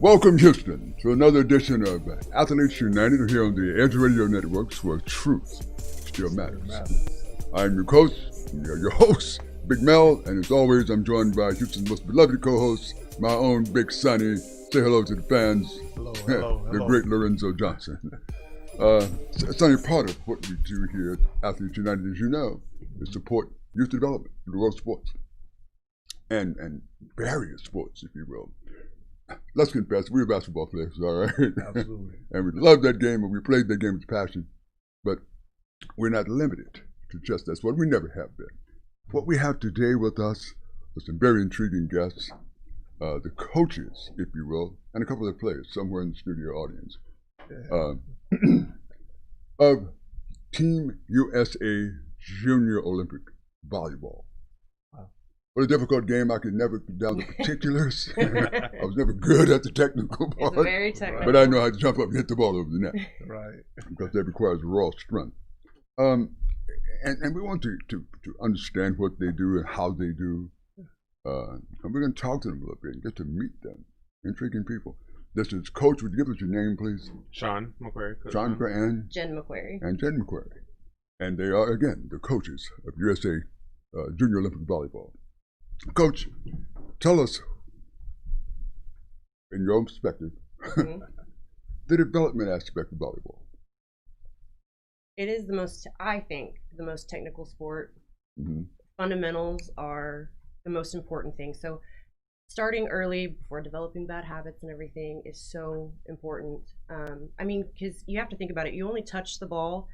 Welcome, Houston, to another edition of Athletes United here on the Edge Radio Networks, where truth still matters. I'm your coach, your host, Big Mel, and as always, I'm joined by Houston's most beloved co-host, my own Big Sonny. Say hello to the fans. Hello. The great Lorenzo Johnson. Sonny, part of what we do here at Athletes United, as you know, is support youth development in the world of sports and various sports, if you will. Let's confess, we're basketball players, all right? Absolutely. And we love that game, and we played that game with passion. But we're not limited to just that sport. We never have been. What we have today with us are some very intriguing guests, the coaches, if you will, and a couple of players somewhere in the studio audience of Team USA Junior Olympic Volleyball. What a difficult game. I could never get down the particulars. I was never good at the technical part. It's very technical. But I know how to jump up and hit the ball over the net. Right. Because that requires raw strength. And we want to understand what they do and how they do. And we're going to talk to them a little bit and get to meet them. Intriguing people. This is Coach. Would you give us your name, please? Sean McQuarrie. Sean McQuarrie and Jen McQuarrie. And they are, again, the coaches of USA Junior Olympic Volleyball. Coach, tell us, in your own perspective, the development aspect of volleyball. It is I think, the most technical sport. Mm-hmm. Fundamentals are the most important thing. So starting early before developing bad habits and everything is so important. Because you have to think about it. You only touch the ball,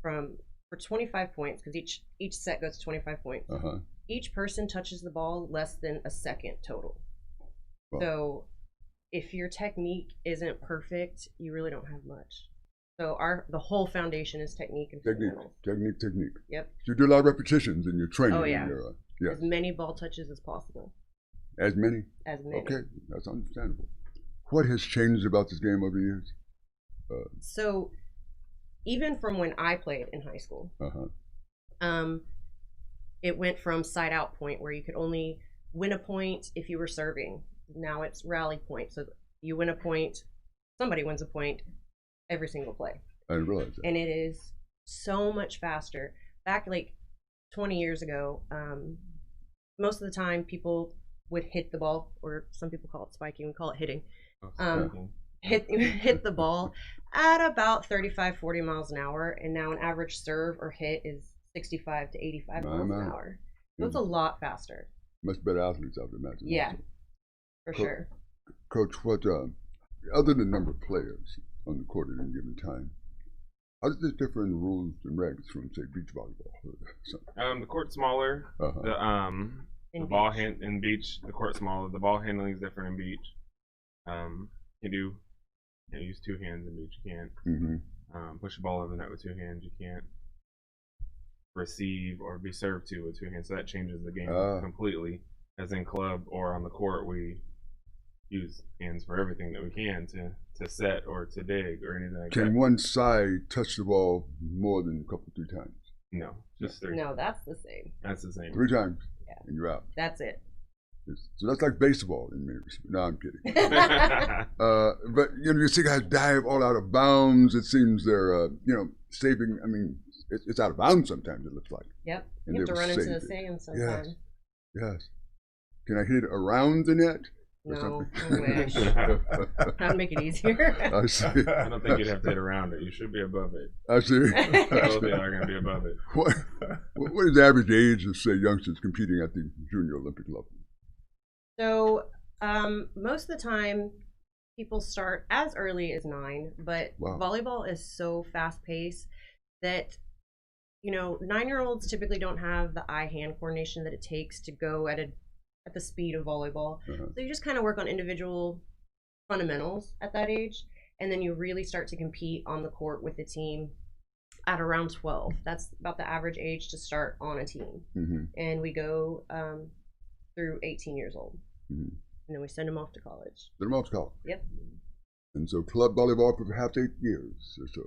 for 25 points, because each set goes to 25 points. Uh-huh. Each person touches the ball less than a second total. Wow. So if your technique isn't perfect, you really don't have much. So the whole foundation is technique and fundamentals. Technique. Yep. So you do a lot of repetitions in your training. Oh, yeah. Yes. As many ball touches as possible. As many? As many. Okay, that's understandable. What has changed about this game over the years? So even from when I played in high school, it went from side out point where you could only win a point if you were serving. Now it's rally point. So you win a point, somebody wins a point every single play. I didn't realize that. And it is so much faster. Back like 20 years ago, most of the time people would hit the ball, or some people call it spiking, we call it hitting. Hit the ball at about 35, 40 miles an hour, and now an average serve or hit is 65 to 85 miles an hour. So it's a lot faster. Much better athletes out there, imagine. Yeah, also. for sure. Coach, what other than the number of players on the court at any given time, how does this differ in rules and regs from, say, beach volleyball? The court's smaller. The ball in beach, the court's smaller. The ball handling is different in beach. You use two hands in beach. You can't push the ball over the net with two hands. You can't receive or be served to with two hands. So that changes the game completely. As in club or on the court, we use hands for everything that we can to set or to dig or anything like that. Can one side touch the ball more than three times? No, just three. No, that's the same. That's the same. 3 times, yeah. And you're out. That's it. So that's like baseball in many respects. No, I'm kidding. But you see guys dive all out of bounds. It seems they're saving. I mean, it's out of bounds sometimes. It looks like. Yep. And you have to run into the sand sometimes. Yes. Can I hit it around the net? No, I wish. That'd make it easier. I see. I don't think you'd have to hit around it. You should be above it. I see. Both of you are going to be above it. What is the average age of, say, youngsters competing at the junior Olympic level? So most of the time, people start as early as 9, but volleyball is so fast-paced that 9-year-olds typically don't have the eye-hand coordination that it takes to go at the speed of volleyball. So you just kind of work on individual fundamentals at that age, and then you really start to compete on the court with the team at around 12. That's about the average age to start on a team. And we go through 18 years old. And then we send them off to college. Send them off to college? Yep. And so club volleyball for perhaps 8 years or so,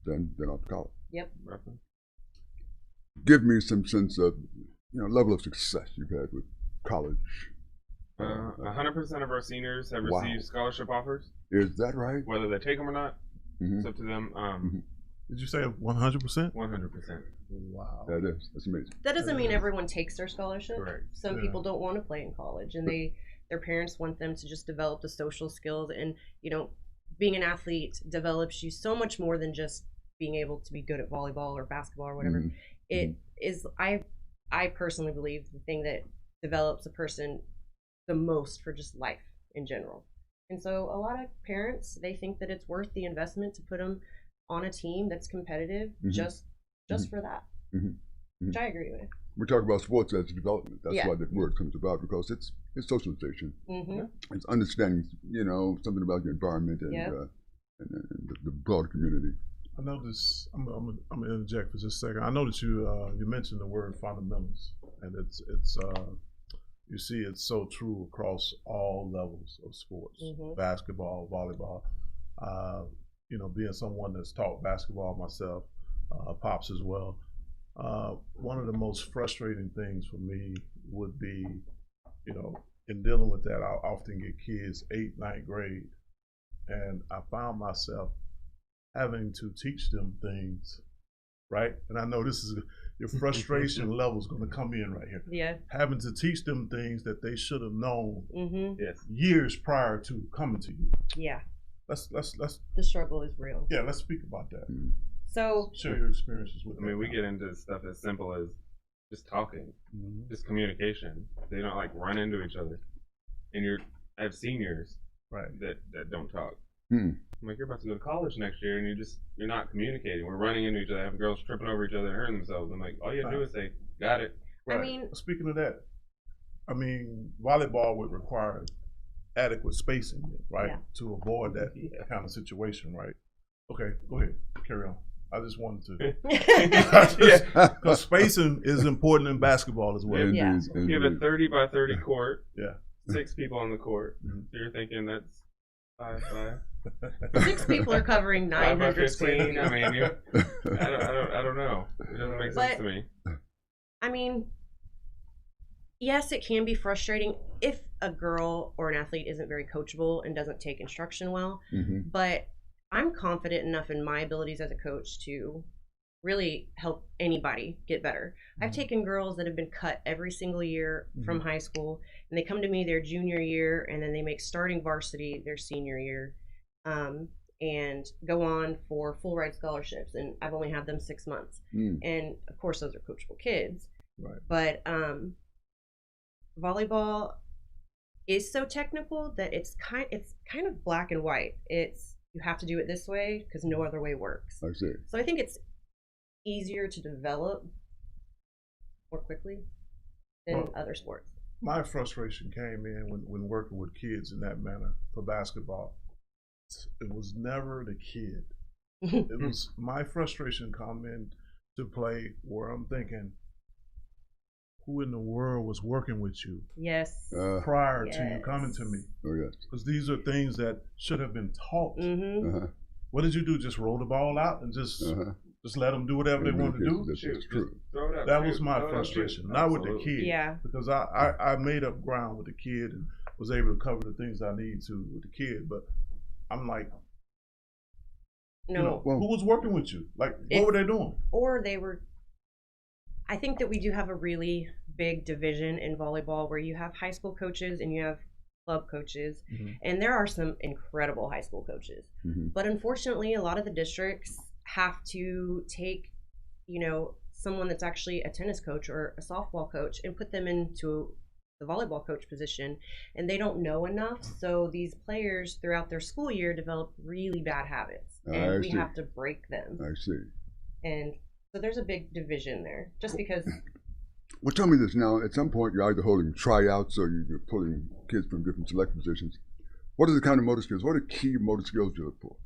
then off to college. Yep. Roughly. Give me some sense of level of success you've had with college 100% of our seniors have received scholarship offers. Is that right? Whether they take them or not, it's up to them. Did you say 100%? 100%. Wow. That's amazing. That doesn't mean everyone takes their scholarship. Correct. Some people don't want to play in college, and their parents want them to just develop the social skills. And being an athlete develops you so much more than just being able to be good at volleyball or basketball or whatever. It is, I personally believe, the thing that develops a person the most for just life in general. And so a lot of parents, they think that it's worth the investment to put them on a team that's competitive just for that, which I agree with. We talk about sports as development. That's why that word comes about, because it's socialization. It's understanding, something about the environment and the broad community. I noticed. I'm gonna interject for just a second. I noticed you mentioned the word fundamentals, and it's you see it's so true across all levels of sports, basketball, volleyball. Being someone that's taught basketball myself, Pops as well. One of the most frustrating things for me would be, in dealing with that, I'll often get kids 8th, 9th grade, and I found myself having to teach them things, right? And I know this is your frustration level is going to come in right here. Yeah. Having to teach them things that they should have known years prior to coming to you. Yeah. Let's. The struggle is real. Yeah, let's speak about that. So share your experiences with. I mean, we get into stuff as simple as just talking, just communication. They don't run into each other, and I have seniors that don't talk. I'm like, you're about to go to college next year, and you're not communicating. We're running into each other. I have girls tripping over each other and hurting themselves. I'm like, all you have to do is say, got it. Right. I mean, speaking of that, volleyball would require adequate spacing, right, to avoid that kind of situation, right? Okay, go ahead, carry on. I just wanted to, because spacing is important in basketball as well. Yeah. You have a 30 by 30 court. 6 people on the court. So you're thinking that's 5 6 people are covering 900 square feet. I mean, I don't know. It doesn't make sense to me. I mean, yes, it can be frustrating if a girl or an athlete isn't very coachable and doesn't take instruction well. But I'm confident enough in my abilities as a coach to really help anybody get better. I've taken girls that have been cut every single year from high school, and they come to me their junior year, and then they make starting varsity their senior year, and go on for full ride scholarships. And I've only had them 6 months. And of course, those are coachable kids. Right. But volleyball is so technical that it's kind of black and white. You have to do it this way because no other way works. I see. So I think it's easier to develop more quickly than other sports. My frustration came in when working with kids in that manner for basketball. It was never the kid. It was my frustration come in to play where I'm thinking, who in the world was working with you? Yes. Prior to you coming to me. Oh, yes. Because these are things that should have been taught. What did you do? Just roll the ball out and just let them do whatever they want to do? That's true. That was my frustration. Not with the kid. Yeah. Because I made up ground with the kid and was able to cover the things I need to with the kid. But I'm like, no. Who was working with you? Like, what were they doing? Or they were. I think that we do have a really big division in volleyball where you have high school coaches and you have club coaches, and there are some incredible high school coaches. But unfortunately, a lot of the districts have to take, someone that's actually a tennis coach or a softball coach and put them into the volleyball coach position, and they don't know enough. So these players throughout their school year develop really bad habits, and we have to break them. I see. And so there's a big division there, just because. Well, tell me this now. At some point, you're either holding tryouts or you're pulling kids from different select positions. What are the kind of motor skills? What are key motor skills you look for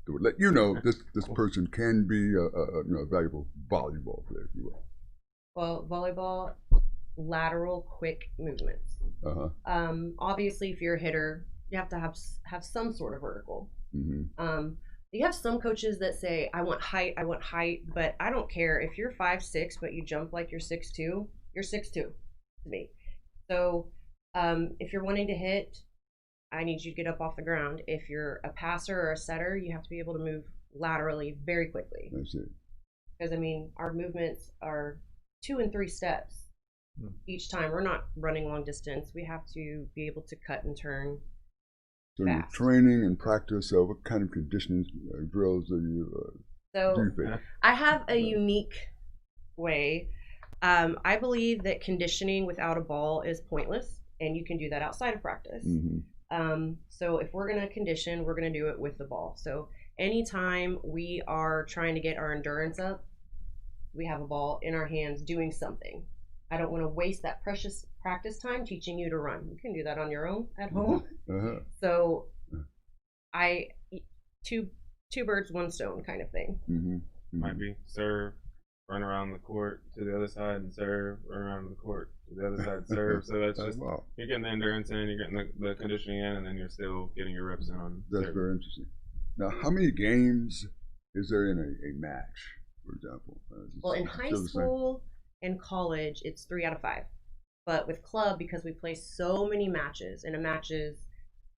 that would let you know this person can be a valuable volleyball player, if you will? Well, volleyball, lateral, quick movements. Obviously, if you're a hitter, you have to have some sort of vertical. You have some coaches that say, I want height, but I don't care. If you're 5'6", but you jump like you're 6'2", you're 6'2" to me. So If you're wanting to hit, I need you to get up off the ground. If you're a passer or a setter, you have to be able to move laterally very quickly. That's it. Because, I mean, our movements are 2 and 3 steps each time. We're not running long distance. We have to be able to cut and turn. So your training and practice, what kind of conditioning drills do you do? I have a unique way. I believe that conditioning without a ball is pointless, and you can do that outside of practice. So if we're going to condition, we're going to do it with the ball. So anytime we are trying to get our endurance up, we have a ball in our hands doing something. I don't want to waste that precious practice time teaching you to run. You can do that on your own at home. So two birds, one stone kind of thing. Might be serve, run around the court to the other side and serve, run around the court to the other side, serve. So that's just, you're getting the endurance in, you're getting the conditioning in, and then you're still getting your reps in on That's serve. very interesting. Now, how many games is there in a match, for example? Well, in high school and college, it's 3 out of 5. But with club, because we play so many matches, and a match is,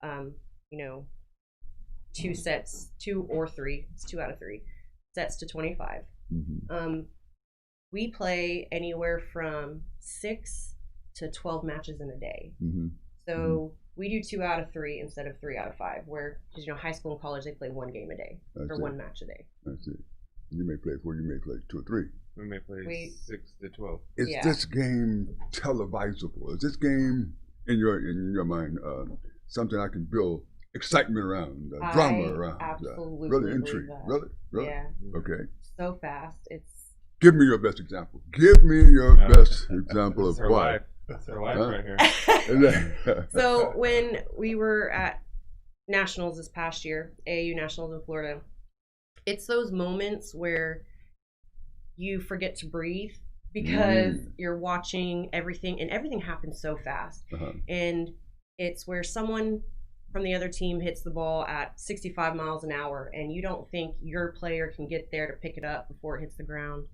2 sets, 2 or 3, it's 2 out of 3, sets to 25. We play anywhere from 6 to 12 matches in a day. So we do 2 out of 3 instead of 3 out of 5, where, because high school and college, they play 1 game a day, or 1 match a day. That's it. You may play 4, you may play 2 or 3. We may play 6 to 12. Is this game televisable? Is this game, in your mind, something I can build excitement around, drama around? Absolutely. Really intrigue. Really? Yeah. Okay. So fast. Give me your best example. Give me your best example of why. That's her life right here. So when we were at Nationals this past year, AAU Nationals in Florida, it's those moments where you forget to breathe because you're watching everything, and everything happens so fast. And it's where someone from the other team hits the ball at 65 miles an hour, and you don't think your player can get there to pick it up before it hits the ground.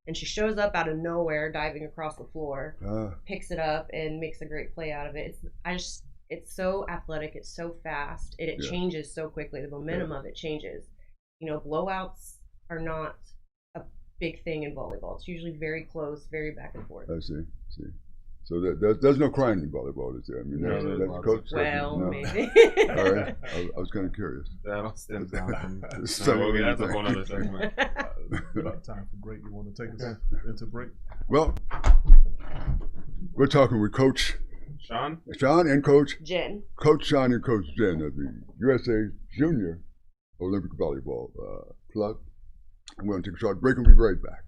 And she shows up out of nowhere, diving across the floor, picks it up, and makes a great play out of it. It's so athletic, it's so fast, and it changes so quickly. The momentum of it changes. Blowouts are not a big thing in volleyball. It's usually very close, very back and forth. I see. So there's no crying in volleyball, is there? I mean, that's coach. Well, maybe. All right. I was kind of curious. That stems down from that's a whole other segment. About time for break. You want to take us into break? Well, we're talking with Coach Sean and Coach Jen. Coach Sean and Coach Jen of the USA Junior Olympic Volleyball Club. I'm going to take a short break and we'll be right back.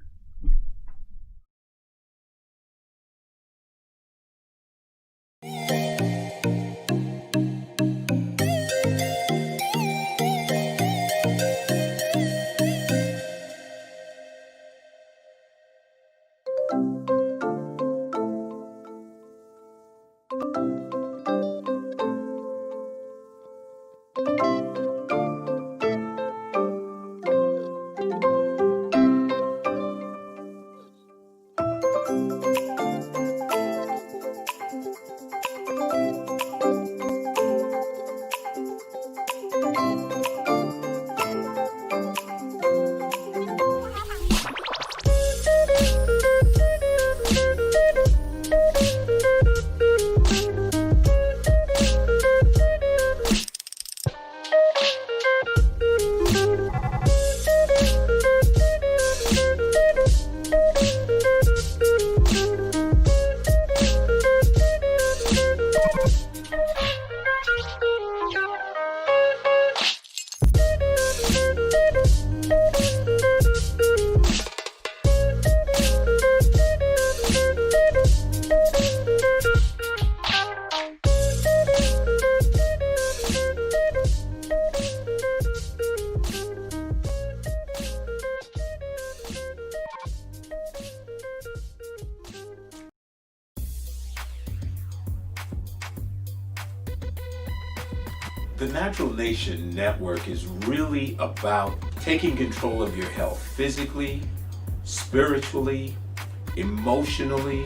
The Natural Nation Network is really about taking control of your health physically, spiritually, emotionally,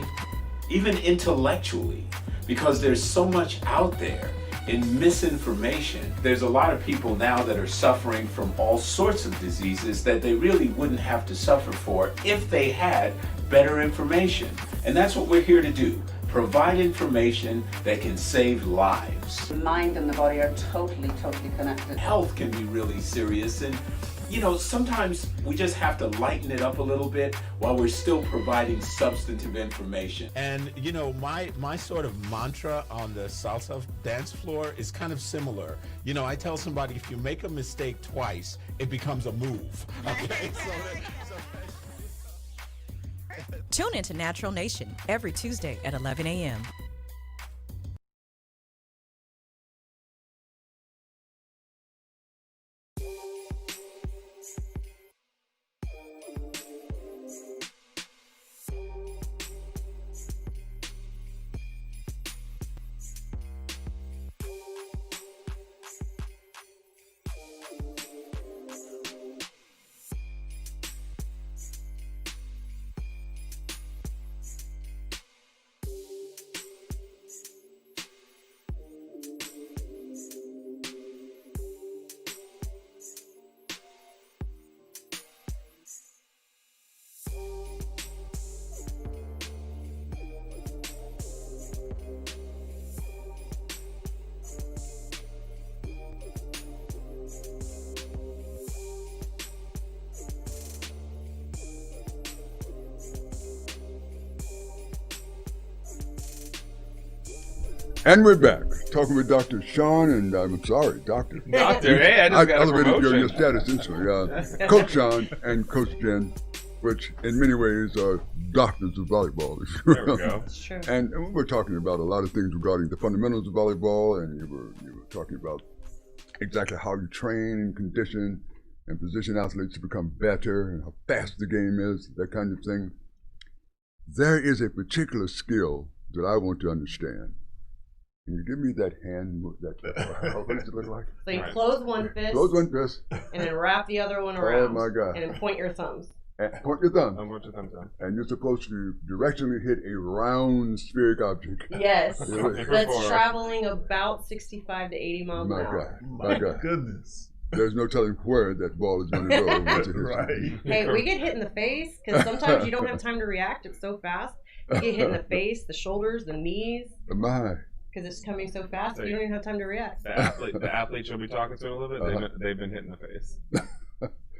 even intellectually. because there's so much out there in misinformation. There's a lot of people now that are suffering from all sorts of diseases that they really wouldn't have to suffer for if they had better information. And that's what we're here to do. Provide information that can save lives. The mind and the body are totally connected. Health can be really serious, and you know, sometimes we just have to lighten it up a little bit while we're still providing substantive information. And you know, my sort of mantra on the salsa dance floor is kind of similar. You know, I tell somebody, if you make a mistake twice, it becomes a move. Okay. Tune into Natural Nation every Tuesday at 11 a.m. And we're back, talking with Dr. Sean, and I'm sorry, Doctor. Doctor, hey, I just got a elevated promotion. your status instantly. Coach Sean and Coach Jen, which in many ways are doctors of volleyball. There we go. It's true. And we're talking about a lot of things regarding the fundamentals of volleyball, and you were talking about exactly how you train and condition and position athletes to become better, and how fast the game is, that kind of thing. There is a particular skill that I want to understand. Can you give me that hand? What does it look like? So you close one fist, Close one fist. and then wrap the other one around. Oh my God. And then point your thumbs. And point your thumb. I'm going to thumbs down. And you're supposed to directionally hit a round spheric object. Yes. Really? That's traveling about 65 to 80 miles My an hour. God. My God. Goodness. There's no telling where that ball is going to go once it hits. Right. Hey, we get hit in the face because sometimes you don't have time to react. It's so fast. You get hit in the face, the shoulders, the knees, My. because it's coming so fast. You don't even have time to react. The athletes you'll be talking to in a little bit, they've been hit in the face.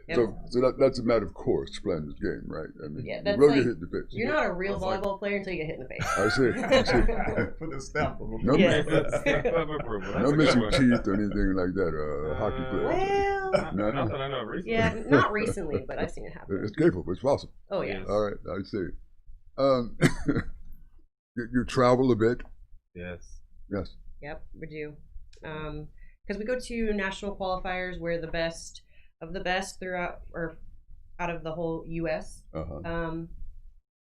Yep. So that's a matter of course playing this game, right? I mean, Yeah, you that's really like- get hit in the face. You're not a real volleyball player until you get hit in the face. I see. Put a stamp on No, Yes. Of approval. That's no a good missing one. teeth or anything like that. Hockey player. Well, No, Not that I know of recently. yeah, not recently, but I've seen it happen. It's capable. It's possible. Oh, yeah. Yes. All right, I see. You travel a bit. Yes. Yes. Yep, we do. Because we go to national qualifiers where the best of the best throughout or out of the whole U.S. Uh-huh.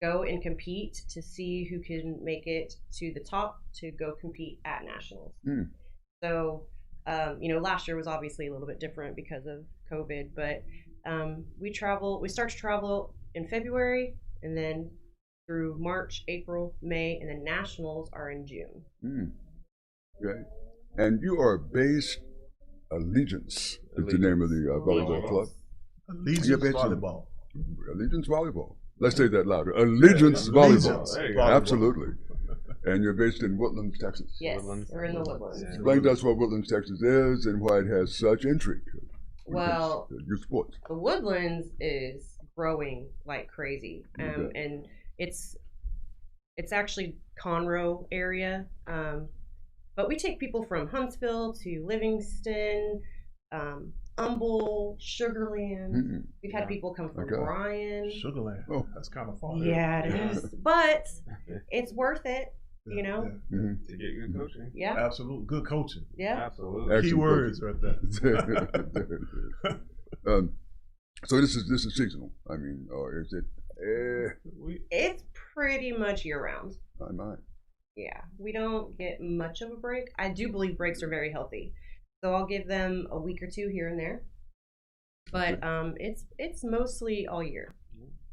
Go and compete to see who can make it to the top to go compete at nationals. Hmm. So, last year was obviously a little bit different because of COVID, but we start to travel in February and then through March, April, May, and then nationals are in June. Okay. And you are based Allegiance is the name of the volleyball club. Allegiance You're based in- volleyball. Allegiance Volleyball. Let's say that louder. Allegiance Volleyball. Allegiance There you go. volleyball. Absolutely. And you're based in Woodlands, Texas. Yes, Woodlands. we're in the Woodlands. Yeah. Explain to us what Woodlands, Texas is and why it has such intrigue. Well, Youth sports. the Woodlands is growing like crazy, Okay. and it's actually Conroe area, but we take people from Huntsville to Livingston, Humble, Sugar Land. Mm-mm. We've had people come from Okay. Bryan. Sugarland. Oh. That's kind of far. Yeah, it is, but it's worth it. You know? Mhm. To get good coaching. Yeah, Absolute good coaching. yeah. Absolutely. Excellent Key words right there. So this is seasonal. I mean, or is it? It's pretty much year round. I might. Yeah, we don't get much of a break. I do believe breaks are very healthy, so I'll give them a week or two here and there. But it's mostly all year.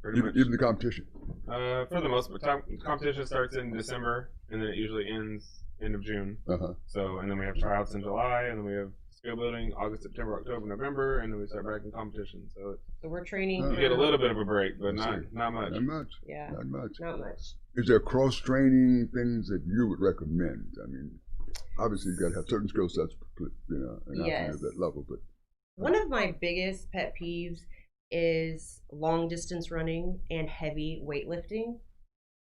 Pretty much. Even the competition. For the most part, competition starts in December, and then it usually ends end of June. Uh-huh. So, and then we have tryouts in July, and then we have skill building August, September, October, November, and then we start back in competition. So we're training. You get a little bit of a break, but not much. Not much. Yeah. Not much. Not much. Is there cross-training things that you would recommend? I mean, obviously you got to have certain skill sets, and Yes. at that level. But one of my biggest pet peeves is long distance running and heavy weightlifting.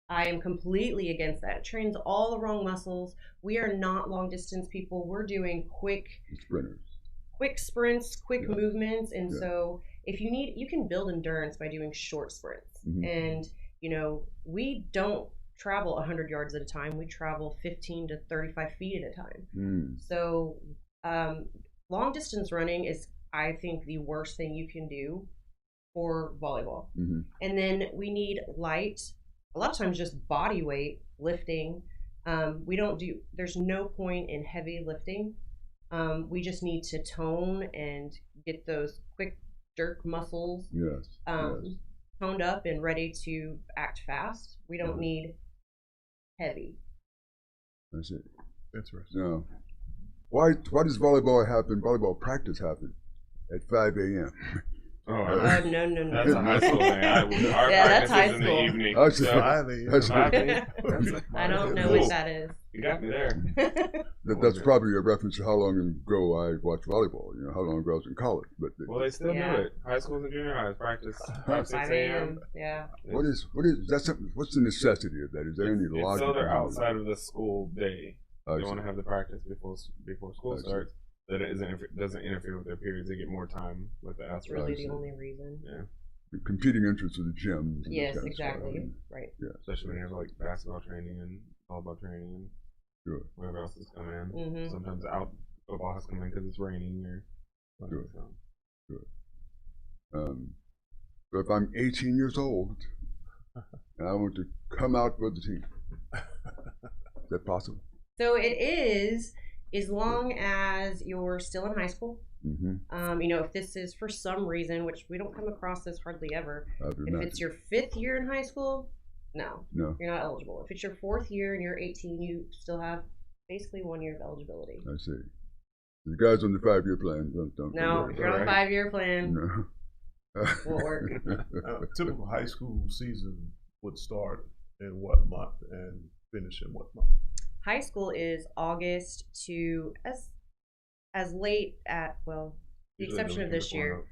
I am completely against that. It trains all the wrong muscles. We are not long distance people. We're doing quick sprints, quick movements. And so if you need, you can build endurance by doing short sprints. And, we don't travel 100 yards at a time. We travel 15 to 35 feet at a time. So long distance running is, I think, the worst thing you can do for volleyball. And then we need light, a lot of times just body weight lifting. There's no point in heavy lifting. We just need to tone and get those quick jerk muscles toned up and ready to act fast. We don't need heavy. That's it. Interesting. No. Why does volleyball practice happen at 5 a.m.? No. That's a high school thing. Our that's high in school. the evening. I don't know what that is. You got me there. That's probably a reference to how long ago I watched volleyball. How long ago I was in college. But they still do it. High schools and junior highs practice 5 a.m. Yeah. What is that? What's the necessity of that? Is there any logic? So they're outside of the school day. They want to have the practice before school starts. That it doesn't interfere with their periods. They get more time with the athletes. That's really the only reason. Yeah. The competing interests of the gym. Yes, exactly. Right. Yeah. Especially when you have like basketball training and volleyball training and whatever else has come in. Sometimes football has come in because it's raining or whatever. So if I'm 18 years old and I want to come out for the team, is that possible? So it is, as long as you're still in high school. If this is for some reason, which we don't come across this hardly ever, if it's your 5th year in high school, no, you're not eligible. If it's your 4th year and you're 18, you still have basically 1 year of eligibility. I see. The guys on the 5-year plan don't. No, if you're on a 5-year plan, won't work. A typical high school season would start in what month and finish in what month? High school is August to as late at, the exception of this year,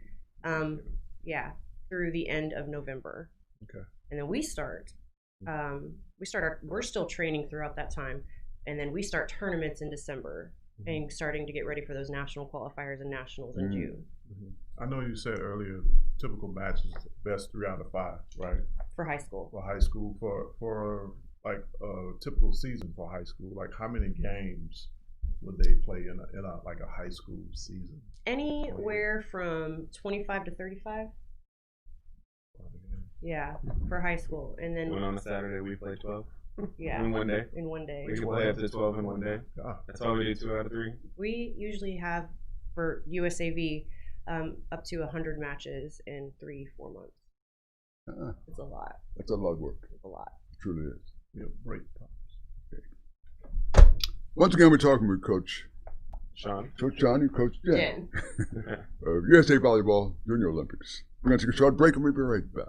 through the end of November. Okay. And then we start. We're still training throughout that time, and then we start tournaments in December and starting to get ready for those national qualifiers and nationals in June. I know you said earlier, typical matches best 3 out of 5, right? For high school. For high school, for like a typical season for high school, like how many games would they play in a high school season? Anywhere from 25 to 35. Yeah, for high school, and then on a Saturday we play 12. Yeah, in one day. We can play up to 12 in one day. That's why we do 2 out of 3. We usually have for USAV up to 100 matches in 3-4 months. It's a lot. That's a lot of work. It's a lot. It truly is. Break times. Okay. Once again, we're talking with Coach Sean and Coach Jen. USA Volleyball Junior Olympics. We're going to take a short break and we'll be right back.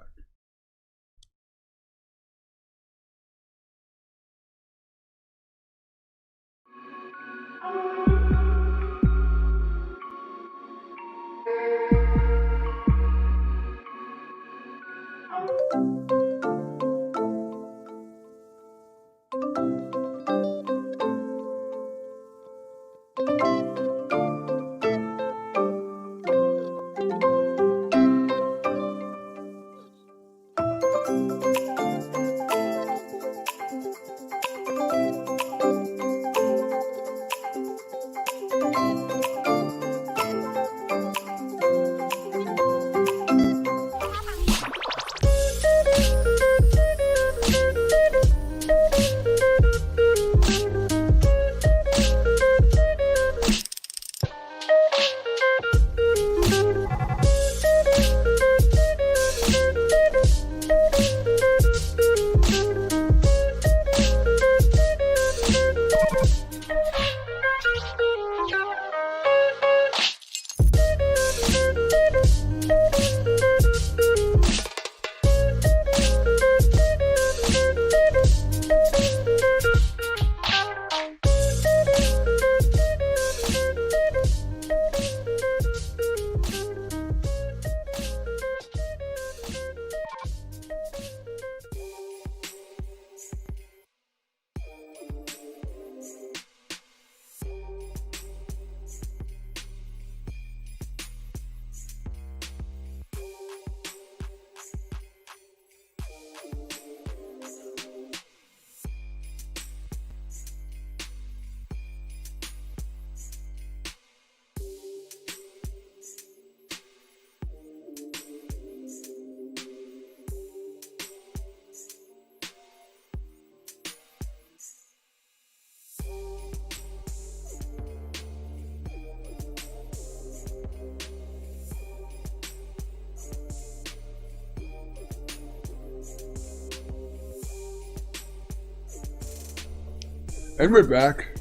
And we're back.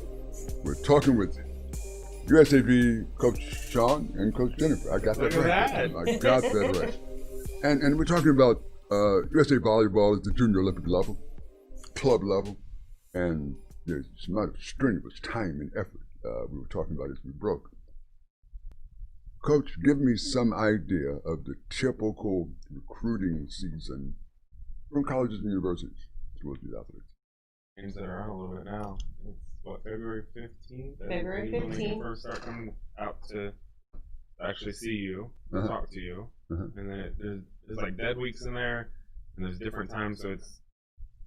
We're talking with USAV Coach Sean and Coach Jennifer. I got that right. I got that right. And we're talking about USA Volleyball is the junior Olympic level, club level, and there's a amount of strenuous time and effort we were talking about as we broke. Coach, give me some idea of the typical recruiting season from colleges and universities towards these athletes. Games that are on a little bit now. It's what, February 15th? February 15th. When you first start coming out to actually see you, talk to you, and then there's like dead weeks in there, and there's different times. So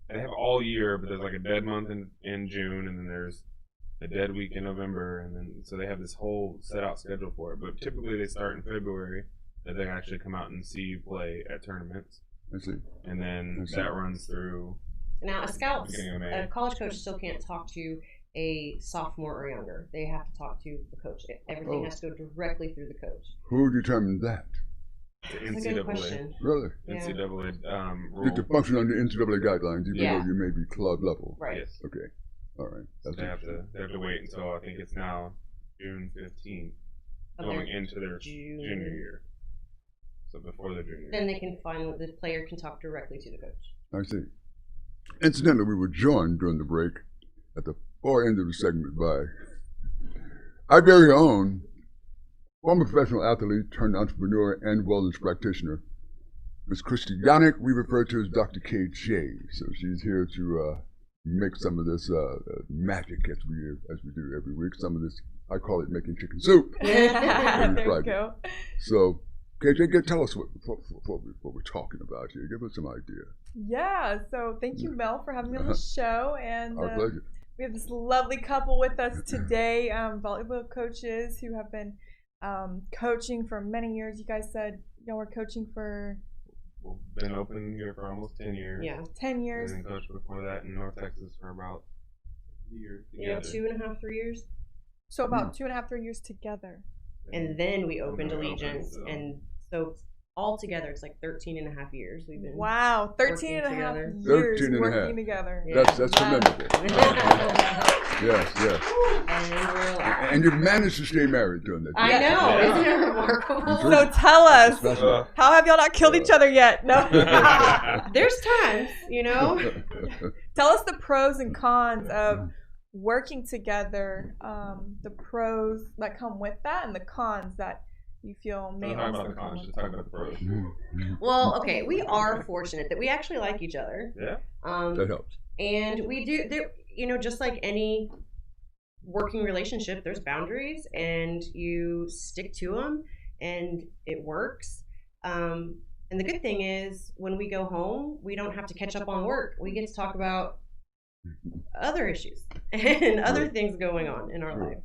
they have all year, but there's like a dead month in June, and then there's a dead week in November, and then so they have this whole set out schedule for it. But typically they start in February, that they actually come out and see you play at tournaments. I see. And then that runs through. Now, a college coach still can't talk to a sophomore or younger. They have to talk to the coach. Everything has to go directly through the coach. Who determined that? The That's a good question. Really? NCAA rule. You have to function under NCAA guidelines, even though you may be club level. Right. Yes. Okay. All right. That's they have to wait until I think it's now June 15th, going into their junior year. So before their junior year. Then they can the player can talk directly to the coach. I see. Incidentally, we were joined during the break at the far end of the segment by our very own former professional athlete turned entrepreneur and wellness practitioner, Ms. Christy Yannick. We refer to as Dr. KJ. So she's here to make some of this magic as we do every week. Some of this, I call it making chicken soup. There you go. So, KJ, tell us what we're talking about here. Give us some idea. Yeah, so thank you, Mel, for having me on the show. And our pleasure. We have this lovely couple with us today, volleyball coaches who have been coaching for many years. You guys said y'all were coaching for... We've been open here for almost 10 years. Yeah. 10 years. And then coached before that in North Texas for about a year together. 2.5, 3 years. So about 2.5, 3 years together. And then we opened Allegiance, and so all together it's like 13.5 years we've been 13.5 years working together. Yeah. That's commendable. Yes. And you've managed to stay married during that time. I know. Isn't it remarkable? So tell us, how have y'all not killed each other yet? No. There's times, Tell us the pros and cons of working together, the pros that come with that and the cons that you feel may talk about the cons, just talk about the pros. Well, okay, we are fortunate that we actually like each other. Yeah. That helps. And we do, just like any working relationship, there's boundaries and you stick to them and it works. And the good thing is when we go home, we don't have to catch up on work. We get to talk about other issues and other things going on in our life.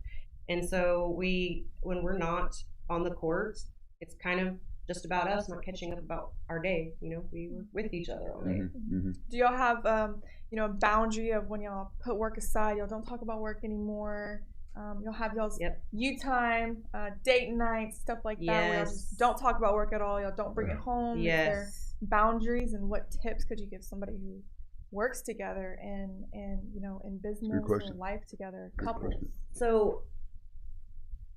And so when we're not on the court, it's kind of just about us, not catching up about our day. We were with each other all day. Do y'all have a boundary of when y'all put work aside, y'all don't talk about work anymore? You'll have y'all's you time, date nights, stuff like that, where y'all just don't talk about work at all. Y'all don't bring it home. Is there boundaries, and what tips could you give somebody who works together and in business or life together, couples? So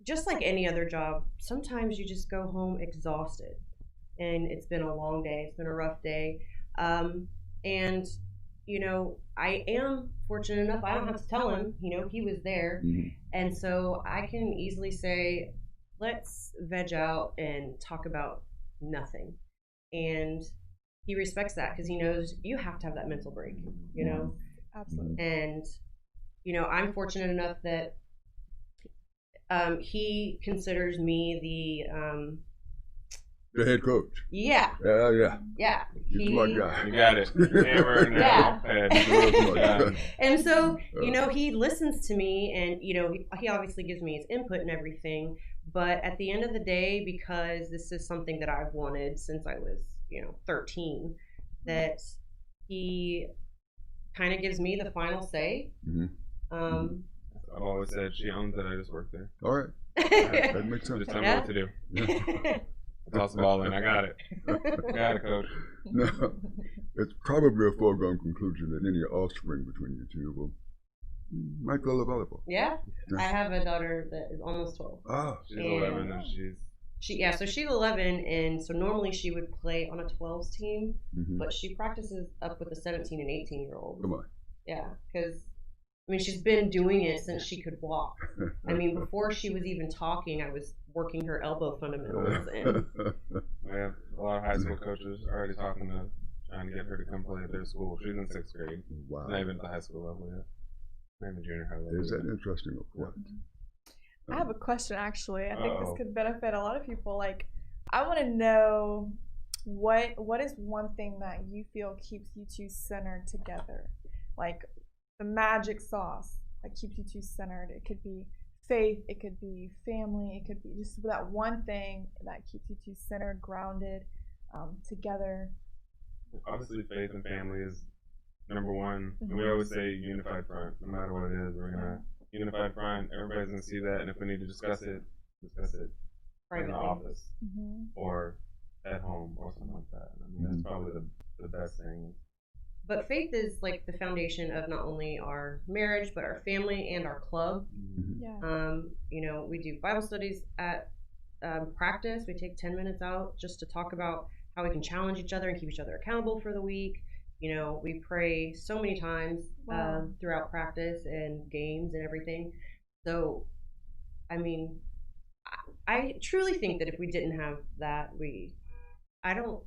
just like any other job, sometimes you just go home exhausted and it's been a long day, it's been a rough day. And I am fortunate enough, I don't have to tell him, he was there. And so I can easily say, let's veg out and talk about nothing. And he respects that because he knows you have to have that mental break, Absolutely. And, I'm fortunate enough that he considers me the head coach. Yeah. Yeah. He's a smart guy. You got it. Hammer now. And so, he listens to me and, he obviously gives me his input and everything. But at the end of the day, because this is something that I've wanted since I was, 13, that he kind of gives me the final say. I've always said she owns it, I just work there. All right. That makes sense. Just tell me what to do. Toss the ball in. I got it. Got it, coach. No, it's probably a foregone conclusion that any offspring between you two will might go to volleyball. Yeah. I have a daughter that is almost 12. Ah. She's 11 and so she's 11, and so normally she would play on a 12s team, but she practices up with a 17 and 18-year-old. Come on. Yeah, because I mean she's been doing it since she could walk. I mean before she was even talking, I was working her elbow fundamentals. And we have a lot of high school coaches already trying to get her to come play at their school. She's in 6th grade. Wow. Not even at the high school level yet. Not even junior high level. Is that interesting or what? I have a question actually. I think this could benefit a lot of people. Like, I want to know what is one thing that you feel keeps you two centered together? Like the magic sauce that keeps you two centered. It could be faith, it could be family, it could be just that one thing that keeps you two centered, grounded, together. Obviously, faith and family is number one. And we always say unified front. No matter what it is, we're gonna unified front. Everybody's gonna see that, and if we need to discuss it in the office or at home or something like that. I mean, that's probably the best thing. But faith is like the foundation of not only our marriage, but our family and our club. Yeah. You know, we do Bible studies at practice. We take 10 minutes out just to talk about how we can challenge each other and keep each other accountable for the week. You know, we pray so many times throughout practice and games and everything. So, I mean, I truly think that if we didn't have that, I don't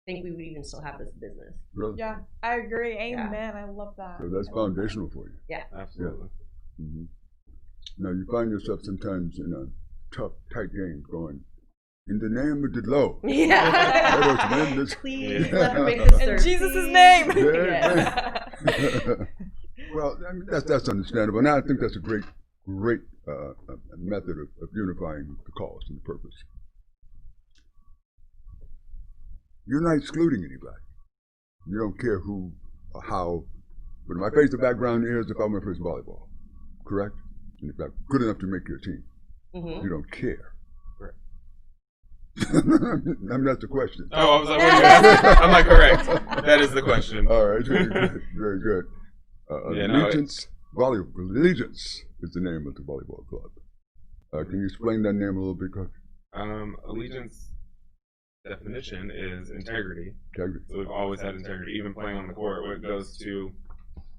think we would even still have this business. Really? Yeah, I agree. Amen. Yeah. I love that. So that's foundational for you. Yeah. Absolutely. Yeah. Now, you find yourself sometimes in a tough, tight game going, in the name of the Lord. Yeah. Let us win this. Please let her make this in Jesus' name. Well, I mean, that's understandable. And I think that's a great method of unifying the cause and the purpose. You're not excluding anybody. You don't care who or how. But in my case, the background is if I'm going to play volleyball, correct? And if I'm good enough to make your team, you don't care. Correct. I mean, that's the question. Oh, I was like, wait a minute. I'm like, correct. That is the question. All right, very good. Very good. Allegiance is the name of the volleyball club. Can you explain that name a little bit, Coach? Allegiance definition is integrity. So we've always had integrity, even playing on the court. When it goes to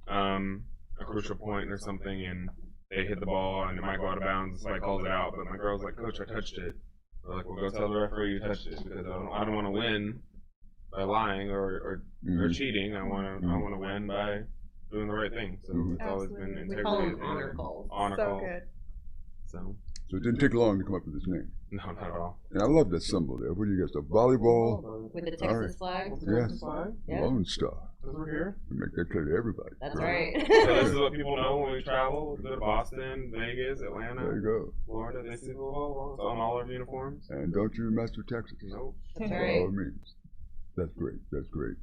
a crucial point or something, and they hit the ball and it might go out of bounds, somebody calls it out, but my girl's like, "Coach, I touched it." We're like, "Well, go tell the referee you touched it, because I don't want to win by lying or cheating. I want to win by doing the right thing." So it's always been integrity. We call them honor calls. Honor so calls. Good. So it didn't take long to come up with his name. No, not at all. And I love that symbol there. What do you guys, the volleyball? With the Texas flag. Yes. Yeah. Lone Star. Because we're here. We make that clear to everybody. That's right. So this is what people know when we travel. We go to Boston, Vegas, Atlanta. There you go. Florida, they see the logo. It's on all our uniforms. And don't you mess with Texas. Nope. That's By right. all means. That's great. That's great.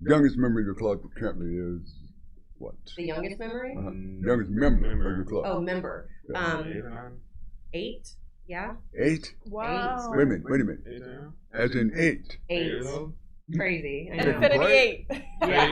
Youngest memory of your club currently is what? The youngest memory? Youngest member of your club. Oh, member. 8 or 9? 8. Yeah. 8? Wow. Wait a minute. 8 now? As in 8. 8. Crazy. I know. Infinity 8.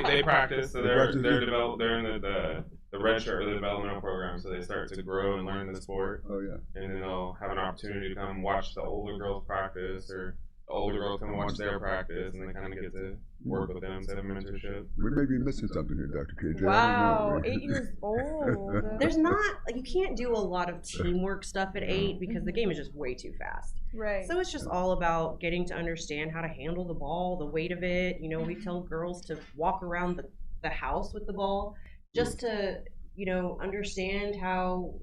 They practice, so they're in the red shirt or the developmental program, so they start to grow and learn the sport. Oh yeah. And then they'll have an opportunity to come watch the older girls practice, or the older girls come watch their practice, and they kind of get to work with them, set up mentorship. We may be missing something here, Dr. KJ. Wow, 8 years old. There's not, you can't do a lot of teamwork stuff at 8 because the game is just way too fast. Right. So it's just all about getting to understand how to handle the ball, the weight of it. You know, we tell girls to walk around the house with the ball just to, you know, understand how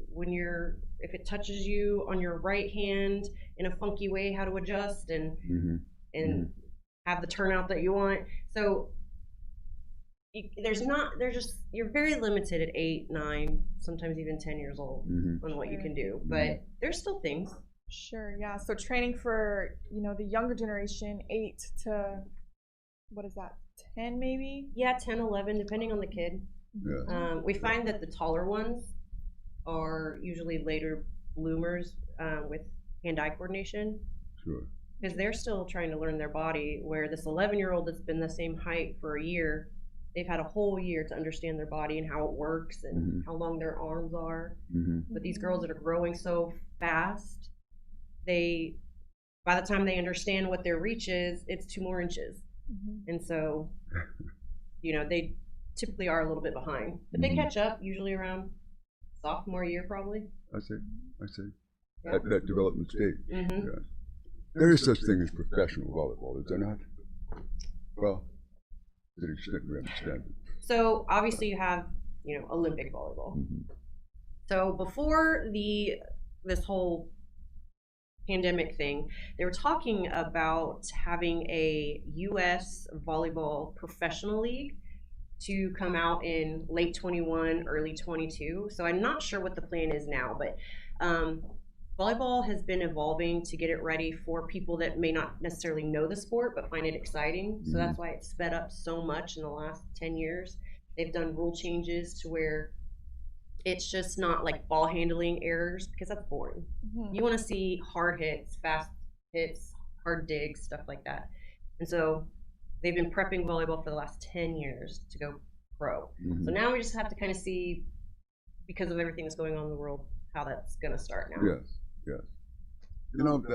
if it touches you on your right hand in a funky way, how to adjust and have the turnout that you want. So you're very limited at 8, 9, sometimes even 10 years old on what you can do. But there's still things. Sure, yeah. So training for, you know, the younger generation, 8 to, what is that, 10 maybe? Yeah, 10, 11, depending on the kid. Yeah. We find that the taller ones are usually later bloomers with hand-eye coordination. Sure. Because they're still trying to learn their body, where this 11-year-old that's been the same height for a year they've had a whole year to understand their body and how it works and how long their arms are. But these girls that are growing so fast, by the time they understand what their reach is, it's 2 more inches. And so, they typically are a little bit behind, but they catch up usually around sophomore year, probably. I see. Yeah. That development stage. Yeah. There is such thing as professional volleyball, is there not? Well, to the extent we understand it. So obviously you have, Olympic volleyball. So before this whole pandemic thing, they were talking about having a U.S. volleyball professional league to come out in late 21, early 22. So I'm not sure what the plan is now, but volleyball has been evolving to get it ready for people that may not necessarily know the sport but find it exciting. So that's why it's sped up so much in the last 10 years. They've done rule changes to where it's just not like ball handling errors, because that's boring. You want to see hard hits, fast hits, hard digs, stuff like that. And so they've been prepping volleyball for the last 10 years to go pro. So now we just have to kind of see, because of everything that's going on in the world, how that's going to start now. Yes.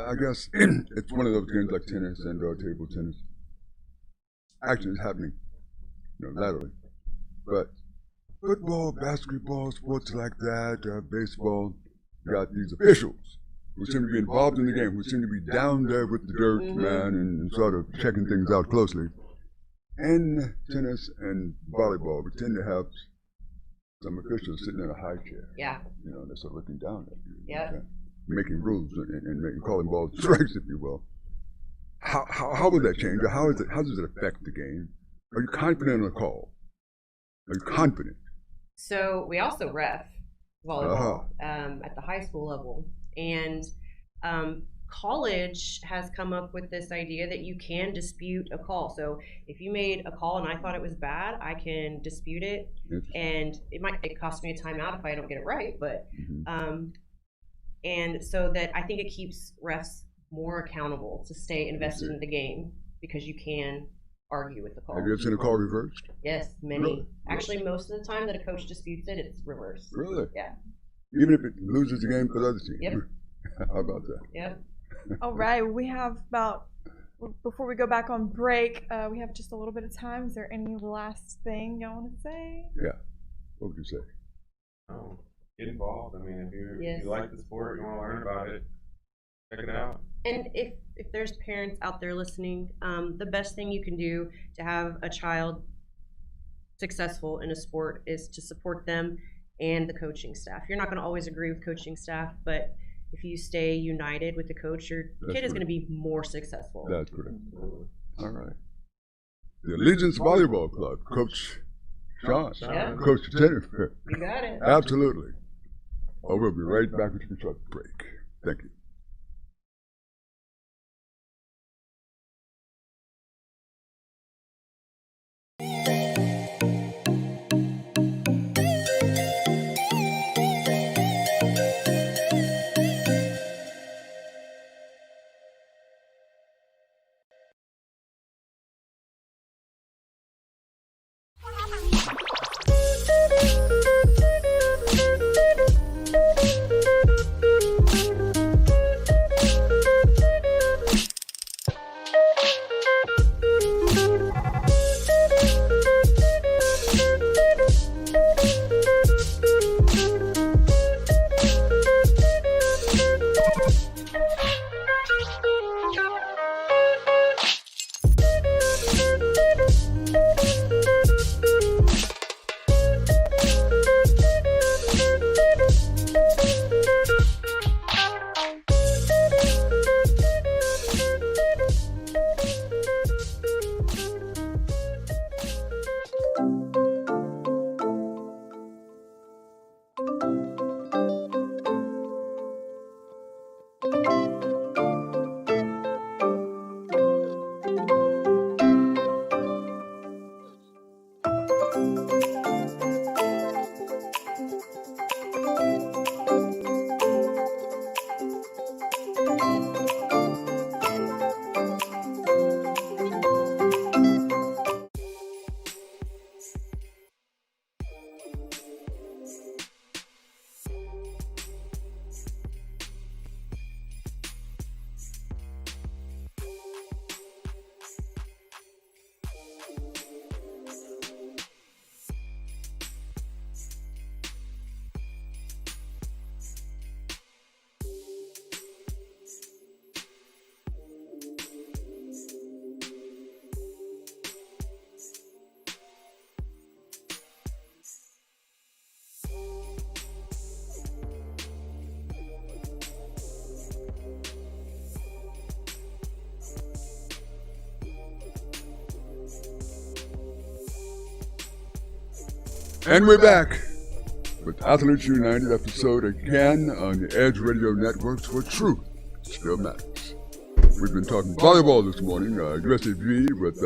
I guess it's one of those games like tennis and table tennis. Action is happening, laterally. But football, basketball, sports like that, baseball, you got these officials who seem to be involved in the game, who seem to be down there with the dirt, man, and sort of checking things out closely. In tennis and volleyball, we tend to have some officials sitting in a high chair. Yeah. They're sort of looking down at you. Yeah. Making rules and calling balls strikes, if you will. How will that change? Or how does it affect the game? Are you confident in a call? Are you confident? So we also ref volleyball at the high school level, and college has come up with this idea that you can dispute a call. So if you made a call and I thought it was bad, I can dispute it, and it cost me a timeout if I don't get it right. But and so that I think it keeps refs more accountable to stay invested in the game, because you can argue with the call. Have you ever seen a call reversed? Yes, many. Really? Actually, most of the time that a coach disputes it, it's reversed. Really? Yeah. Even if it loses the game for the other team? Yep. How about that? Yep. All right, we have before we go back on break, we have just a little bit of time. Is there any last thing y'all want to say? Yeah. What would you say? Get involved. I mean, if you like the sport, you want to learn about it, check it out. And if there's parents out there listening, the best thing you can do to have a child successful in a sport is to support them and the coaching staff. You're not going to always agree with coaching staff, but if you stay united with the coach, your kid is going to be more successful. That's correct. All right. The Allegiance Volleyball Club, Coach Sean, Coach Jennifer. You got it. Absolutely. We'll be right back with a short break. Thank you. And we're back with Athletes United episode again on the Edge Radio Networks, where truth still matters. We've been talking volleyball this morning, USAV with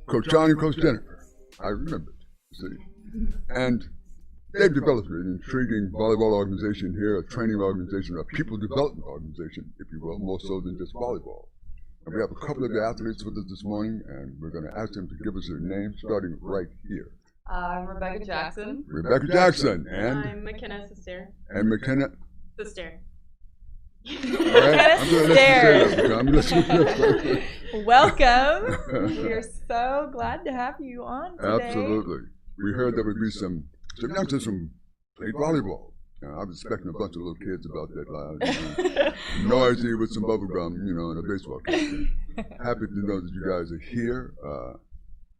Coach John and Coach Jennifer. I remember it, see. And they've developed an intriguing volleyball organization here, a training organization, a people development organization, if you will, more so than just volleyball. And we have a couple of the athletes with us this morning, and we're going to ask them to give us their names, starting right here. I'm Rebecca Jackson. Rebecca Jackson. And? I'm McKenna Sister. And McKenna? Sister. All right, I'm going to let you say that. Welcome. We're so glad to have you on today. Absolutely. We heard there would be some youngsters from played volleyball. I was expecting a bunch of little kids about that loud, noisy with some bubble gum, in a baseball game. Happy to know that you guys are here.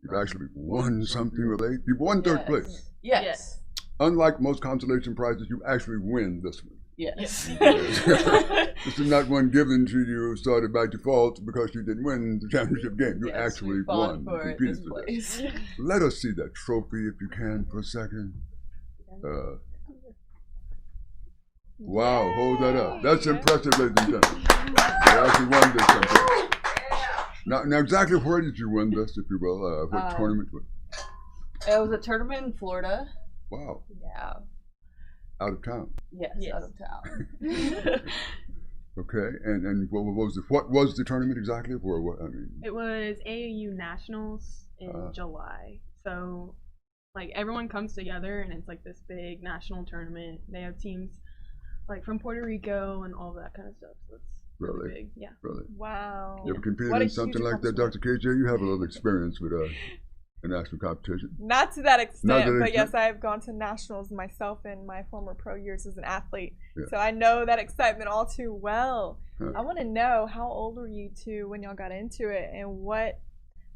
You've actually won something relate. You've won third place. Yes. Unlike most consolation prizes, you actually win this one. Yes. This is not one given to you started by default because you didn't win the championship game. You actually won. Competed for this. Let us see that trophy if you can for a second. Wow, hold that up. That's impressive, ladies and gentlemen. You actually won this someplace. Now, exactly where did you win this, if you will? What tournament? It was a tournament in Florida. Wow. Yeah. Out of town. Yes. Out of town. Okay, and what was the tournament exactly? For what? I mean, it was AAU Nationals in July. So, like, everyone comes together, and it's like this big national tournament. They have teams like from Puerto Rico and all that kind of stuff. So it's really big. Yeah. Really. Wow. You ever competed in something like that, Dr. KJ? You have a little experience with a national competition. Not to that extent, but yes, I have gone to nationals myself in my former pro years as an athlete. Yeah. So I know that excitement all too well. I want to know, how old were you two when y'all got into it, and what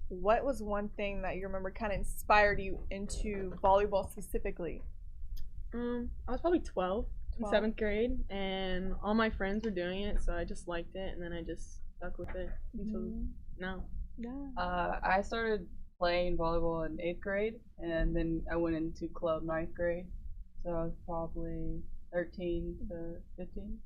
was one thing that you remember kind of inspired you into volleyball specifically? I was probably 12. In 7th grade, and all my friends were doing it, so I just liked it, and then I just stuck with it until now. I started playing volleyball in 8th grade, and then I went into club 9th grade, so I was probably 13 to 15.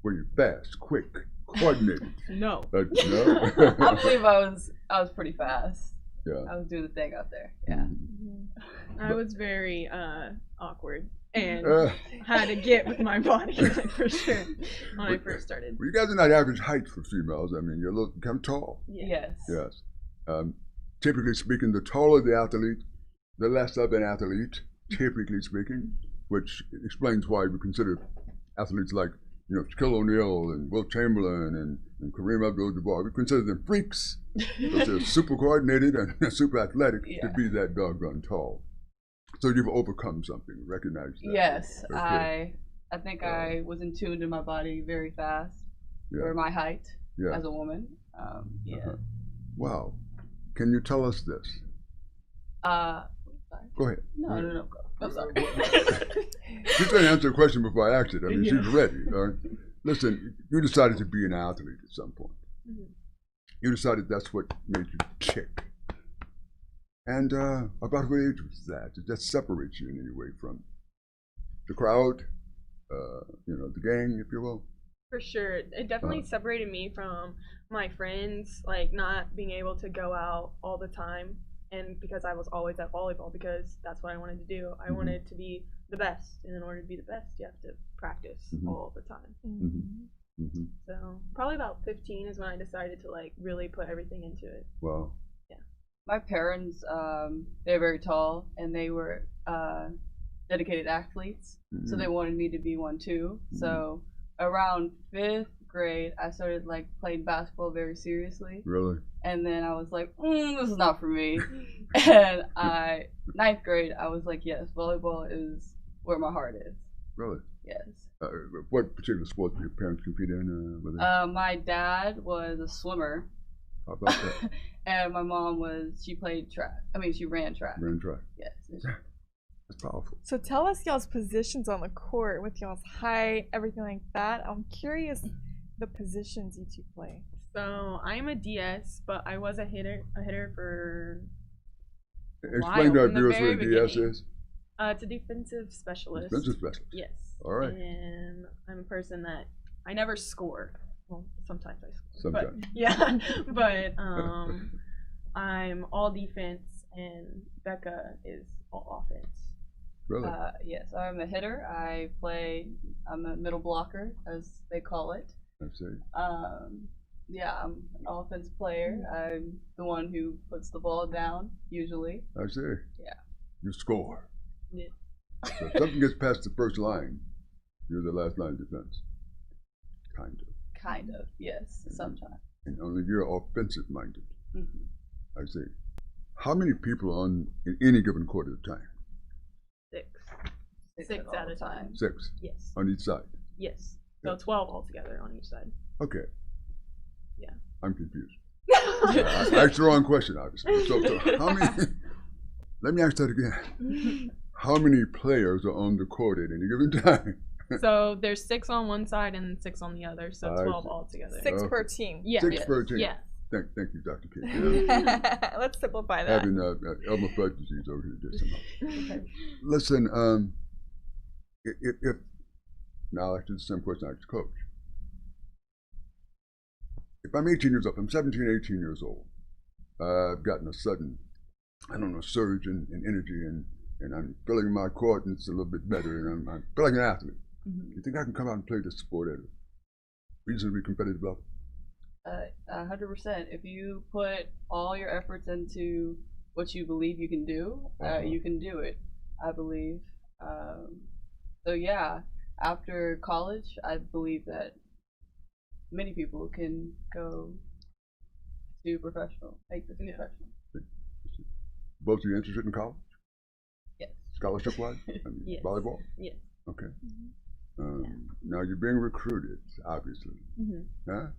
Were you fast, quick, coordinated? No. No? I believe I was pretty fast. Yeah. I was doing the thing out there. Yeah. I was very awkward and had to get with my body, like, for sure, when I first started. Well, you guys are not average height for females. I mean, you're a little kind of tall. Yes. Yes. Typically speaking, the taller the athlete, the less of an athlete, typically speaking, which explains why we consider athletes like, Shaquille O'Neal and Wilt Chamberlain and Kareem Abdul-Jabbar, we consider them freaks because they're super coordinated and super athletic to be that doggone tall. So you've overcome something, recognize that. Yes, okay. I think I was in tune to my body very fast for my height as a woman. Wow. Can you tell us this? Sorry. Go ahead. No. I'm sorry. She's going to answer a question before I ask it. I mean, she's ready. All right? Listen, you decided to be an athlete at some point. You decided that's what made you tick. And about what age was that? Did that separate you in any way from the crowd, the gang, if you will? For sure. It definitely separated me from my friends, like not being able to go out all the time. And because I was always at volleyball, because that's what I wanted to do. I wanted to be the best. And in order to be the best, you have to practice all the time. So probably about 15 is when I decided to really put everything into it. Wow. Yeah. My parents, they're very tall, and they were dedicated athletes. So they wanted me to be one too. So around 5th grade, I started playing basketball very seriously. Really? And then I was like, this is not for me. And 9th grade, I was like, yes, volleyball is where my heart is. Really? Yes. What particular sport did your parents compete in? My dad was a swimmer. How about that? And my mom she played track. She ran track. Ran track. Yes. That's powerful. So tell us y'all's positions on the court with y'all's height, everything like that. I'm curious the positions you two play. So I'm a DS, but I was a hitter for Explain to our viewers what a DS is. It's a defensive specialist. Defensive specialist. Yes. All right. And I'm a person that I never score. Well, sometimes I score. Sometimes. But, yeah. But I'm all defense, and Becca is all offense. Really? Yes, I'm a hitter. I'm a middle blocker, as they call it. I see. Yeah, I'm an offense player. I'm the one who puts the ball down, usually. I see. Yeah. You score. Yeah. So if something gets past the first line, you're the last line of defense. Kind of. Kind of, yes, sometimes. And only you're offensive minded. Mm-hmm. I see. How many people are on in any given court at a time? Six at a time. 6? Yes. On each side? Yes. So 12 altogether on each side. Okay. Yeah. I'm confused. I asked the wrong question, obviously. So how many? Let me ask that again. How many players are on the court at any given time? So there's 6 on one side and 6 on the other, so 12 altogether. 6 per team. Yeah. 6 per team. Yeah. Thank you, Dr. King. Let's simplify that. Having Elmer Fudd disease over here just enough. Listen, if now I'll ask you the same question I asked the coach. If I'm 18 years old, I'm 17, 18 years old, I've gotten a sudden, surge in energy, and I'm filling my court, and it's a little bit better, and I'm feeling an athlete. You think I can come out and play this sport at a reasonably competitive level? 100%. If you put all your efforts into what you believe you can do, you can do it, I believe. So yeah, after college, I believe that many people can go to professional, make this professional. Both of you interested in college? Yes. Scholarship-wise? Yes. Volleyball? Yes. Okay. Now you're being recruited, obviously. Huh?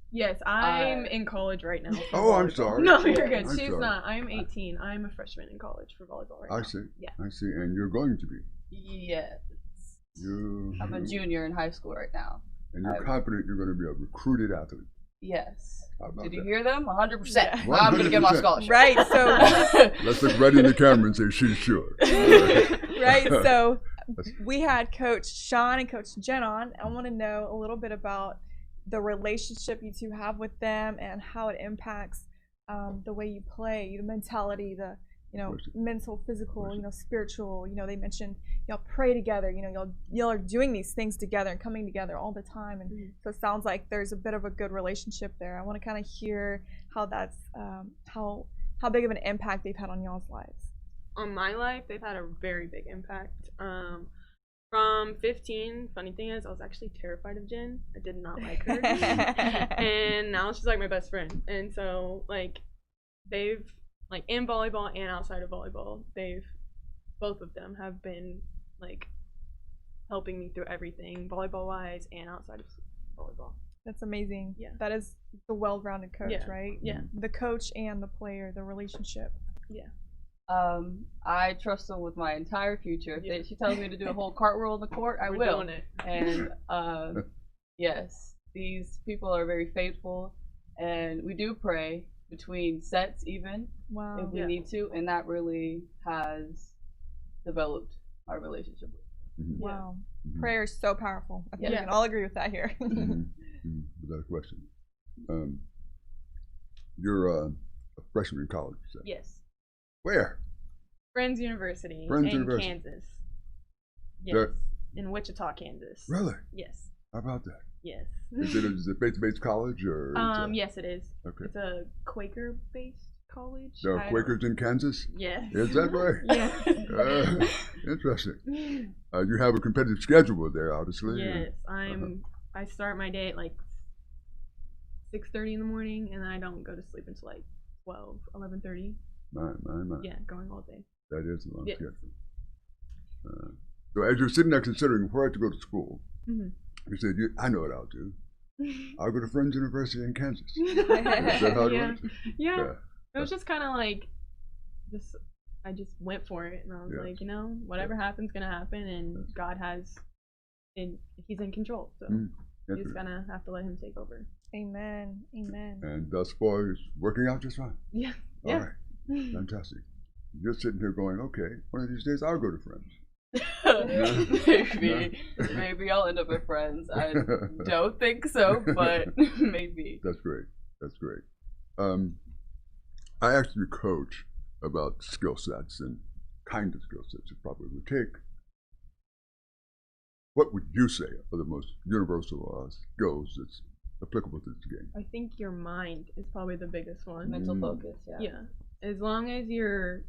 Yes, I'm in college right now. Oh, I'm sorry. No, you're good. I'm She's sorry. not. I'm 18. I'm a freshman in college for volleyball right now. I see. Yeah. I see. And you're going to be? Yes. I'm a You junior in high school right now. and you're confident you're going to be a recruited athlete? Yes. How about Did you that? hear them? 100%. I'm going to get my 100%. scholarship. Right, so Let's look right in the camera and say she's sure. right, so we had Coach Sean and Coach Jen on. I want to know a little bit about the relationship you two have with them and how it impacts the way you play, the mentality, the mental, physical, spiritual. They mentioned y'all pray together. Y'all are doing these things together and coming together all the time, and so it sounds like there's a bit of a good relationship there. I want to kind of hear how that's how big of an impact they've had on y'all's lives. On my life, they've had a very big impact. From 15, funny thing is, I was actually terrified of Jen. I did not like her. And now she's like my best friend. And so, they've, in volleyball and outside of volleyball, both of them have been, helping me through everything, volleyball-wise and outside of volleyball. That's amazing. Yeah. That is the well-rounded coach, right? Yeah. The coach and the player, the relationship. Yeah. I trust them with my entire future. If she tells me to do a whole cartwheel on the court, I We're will. doing it. And yes, these people are very faithful, and we do pray between sets even if we need to, and that really has developed our relationship. Wow. Prayer is so powerful. I think we can all agree with that here. Without a question. You're a freshman in college, you said? Yes. Where? Friends University Friends in University. Kansas. Yes. In Wichita, Kansas. Really? Yes. How about that? Yes. Is it a faith-based college or? Yes, it is. Okay. It's a Quaker-based college. There are Quakers in Kansas? Yes. Is that right? Yeah. Interesting. You have a competitive schedule there, obviously. Yes, I start my day at 6:30 in the morning, and then I don't go to sleep until 12, 11:30. My. Yeah, going all day. That is a long schedule. So as you're sitting there considering where to go to school, you said, I know what I'll do. I'll go to Friends University in Kansas. Is that how it went? Yeah. It was just kind of I just went for it, and I was like, whatever happens, gonna happen, and God He's in control, so you're just gonna have to let Him take over. Amen. And thus far, it's working out just fine. Yeah. All right. Fantastic. You're sitting here going, okay, one of these days I'll go to Friends. Maybe I'll end up with Friends. I don't think so, but maybe. That's great. That's great. I asked your coach about skill sets and kind of skill sets you probably would take. What would you say are the most universal skills that's applicable to this game? I think your mind is probably the biggest one. Mental focus, yeah. Yeah. As long as your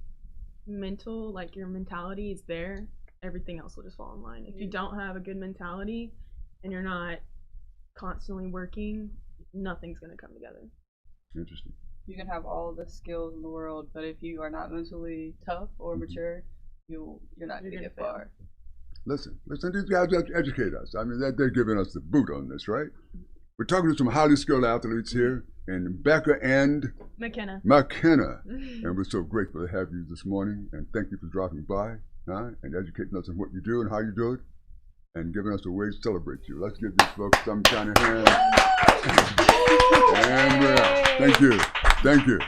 mentality is there, everything else will just fall in line. If you don't have a good mentality and you're not constantly working, nothing's going to come together. Interesting. You can have all the skills in the world, but if you are not mentally tough or mature, you're not going to get far. Listen, these guys educate us. I mean, they're giving us the boot on this, right? We're talking to some highly skilled athletes here, and Becca and McKenna. And we're so grateful to have you this morning, and thank you for dropping by and educating us on what you do and how you do it, and giving us a way to celebrate you. Let's give these folks some kind of hand. And we're out. Thank you. Thank you.